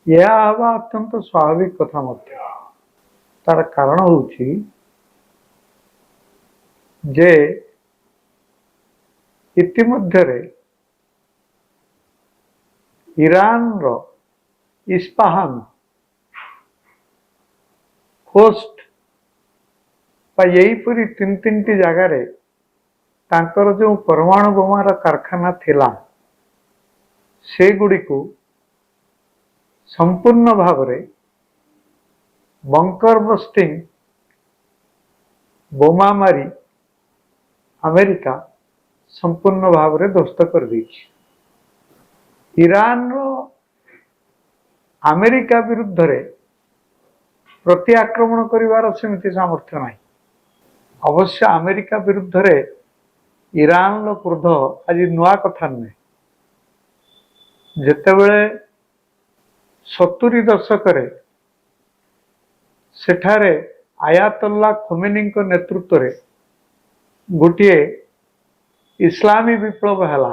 ଏହା ହେବା ଅତ୍ୟନ୍ତ ସ୍ୱାଭାବିକ କଥା ମଧ୍ୟ। ତାର କାରଣ ହେଉଛି ଯେ ଇତିମଧ୍ୟରେ ଇରାନର ଇସ୍ପାହାନ ହୋଷ୍ଟ ବା ଏହିପରି ତିନିଟି ଜାଗାରେ ତାଙ୍କର ଯେଉଁ ପରମାଣୁ ବୋମାର କାରଖାନା ଥିଲା ସେଗୁଡ଼ିକୁ ସମ୍ପୂର୍ଣ୍ଣ ଭାବରେ ବଙ୍କର ବଷ୍ଟିଂ ବୋମା ମାରି ଆମେରିକା ସମ୍ପୂର୍ଣ୍ଣ ଭାବରେ ଧ୍ୱସ୍ତ କରିଦେଇଛି। ଇରାନର ଆମେରିକା ବିରୁଦ୍ଧରେ ପ୍ରତି ଆକ୍ରମଣ କରିବାର ସେମିତି ସାମର୍ଥ୍ୟ ନାହିଁ। ଅବଶ୍ୟ ଆମେରିକା ବିରୁଦ୍ଧରେ ଇରାନର କ୍ରୋଧ ଆଜି ନୂଆ କଥା ନୁହେଁ। ଯେତେବେଳେ 70 ଦଶକରେ ସେଠାରେ ଆୟାତୁଲ୍ଲା ଖୋମେନୀଙ୍କ ନେତୃତ୍ୱରେ ଗୋଟିଏ ଇସଲାମୀ ବିପ୍ଳବ ହେଲା,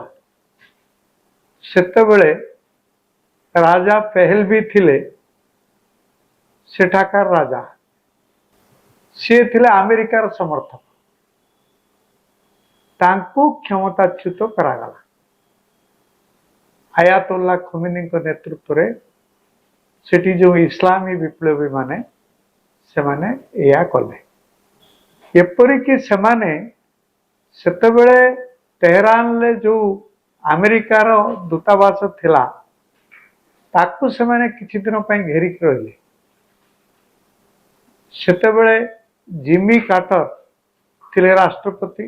ସେତେବେଳେ ରାଜା ପେହଲଭି ଥିଲେ ସେଠାକାର ରାଜା। ସିଏ ଥିଲେ ଆମେରିକାର ସମର୍ଥକ। ତାଙ୍କୁ କ୍ଷମତାଚ୍ୟୁତ କରାଗଲା। ଆୟାତୁଲ୍ଲା ଖୋମେନୀଙ୍କ ନେତୃତ୍ୱରେ ସେଠି ଯେଉଁ ଇସଲାମୀ ବିପ୍ଳବୀ ମାନେ ସେମାନେ ଏହା କଲେ। ଏପରିକି ସେମାନେ ସେତେବେଳେ ତେହରାନରେ ଯେଉଁ ଆମେରିକାର ଦୂତାବାସ ଥିଲା ତାକୁ ସେମାନେ କିଛି ଦିନ ପାଇଁ ଘେରିକି ରହିଲେ। ସେତେବେଳେ ଜିମି କାର୍ଟର ଥିଲେ ରାଷ୍ଟ୍ରପତି।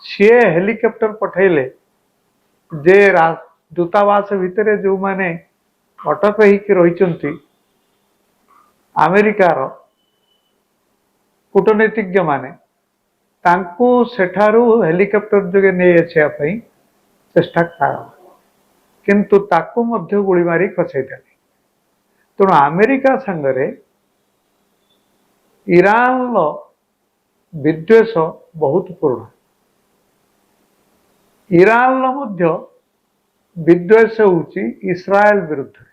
ସିଏ ହେଲିକପ୍ଟର ପଠାଇଲେ ଯେ ଦୂତାବାସ ଭିତରେ ଯେଉଁମାନେ ଅଟକ ହେଇକି ରହିଛନ୍ତି ଆମେରିକାର କୂଟନୀତିଜ୍ଞ ମାନେ ତାଙ୍କୁ ସେଠାରୁ ହେଲିକପ୍ଟର ଯୋଗେ ନେଇ ଆସିବା ପାଇଁ ଚେଷ୍ଟା କରାଗଲା, କିନ୍ତୁ ତାକୁ ମଧ୍ୟ ଗୁଳି ମାରି ଖସାଇ ଦେଲେ। ତେଣୁ ଆମେରିକା ସାଙ୍ଗରେ ଇରାନର ବିଦ୍ୱେଷ ବହୁତ ପୁରୁଣା। ଇରାନର ମଧ୍ୟ ବିଦ୍ୱେଷ ହେଉଛି ଇସ୍ରାଏଲ ବିରୁଦ୍ଧରେ।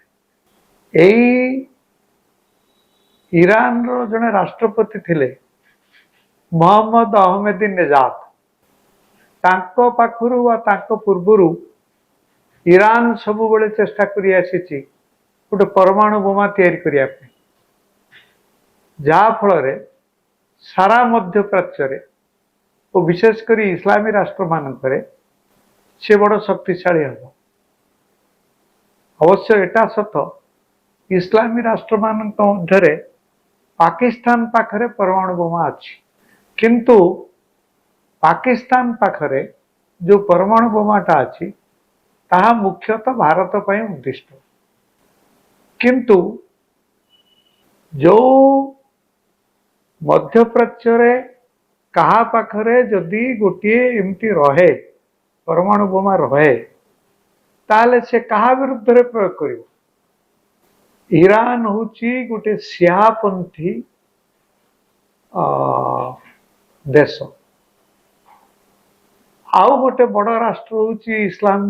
ଏଇ ଇରାନର ଜଣେ ରାଷ୍ଟ୍ରପତି ଥିଲେ ମହମ୍ମଦ ଅହମଦିନେଜାଦ। ତାଙ୍କ ପାଖରୁ ବା ତାଙ୍କ ପୂର୍ବରୁ ଇରାନ ସବୁବେଳେ ଚେଷ୍ଟା କରି ଆସିଛି ଗୋଟେ ପରମାଣୁ ବୋମା ତିଆରି କରିବା ପାଇଁ, ଯାହାଫଳରେ ସାରା ମଧ୍ୟପ୍ରାଚ୍ୟରେ ଓ ବିଶେଷ କରି ଇସଲାମୀ ରାଷ୍ଟ୍ରମାନଙ୍କରେ ସେ ବଡ଼ ଶକ୍ତିଶାଳୀ ହେବ। ଅବଶ୍ୟ ଏଟା ସତ, ଇସଲାମୀ ରାଷ୍ଟ୍ରମାନଙ୍କ ମଧ୍ୟରେ ପାକିସ୍ତାନ ପାଖରେ ପରମାଣୁ ବୋମା ଅଛି, କିନ୍ତୁ ପାକିସ୍ତାନ ପାଖରେ ଯେଉଁ ପରମାଣୁ ବୋମାଟା ଅଛି ତାହା ମୁଖ୍ୟତଃ ଭାରତ ପାଇଁ ଉଦ୍ଦିଷ୍ଟ। କିନ୍ତୁ ଯେଉଁ ମଧ୍ୟପ୍ରାଚ୍ୟରେ କାହା ପାଖରେ ଯଦି ଗୋଟିଏ ଏମିତି ରହେ ପରମାଣୁ ବୋମା ରହେ ତାହେଲେ ସେ କାହା ବିରୁଦ୍ଧରେ ପ୍ରୟୋଗ କରିବ? ଇରାନ ହେଉଛି ଗୋଟେ ଶିଆପନ୍ଥୀ ଦେଶ। ଆଉ ଗୋଟେ ବଡ଼ ରାଷ୍ଟ୍ର ହେଉଛି ଇସଲାମ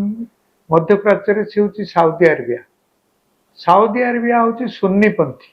ମଧ୍ୟପ୍ରାଚ୍ୟରେ, ସେ ହେଉଛି ସାଉଦି ଆରବିଆ। ସାଉଦି ଆରବିଆ ହେଉଛି ସୁନ୍ନିପନ୍ଥୀ।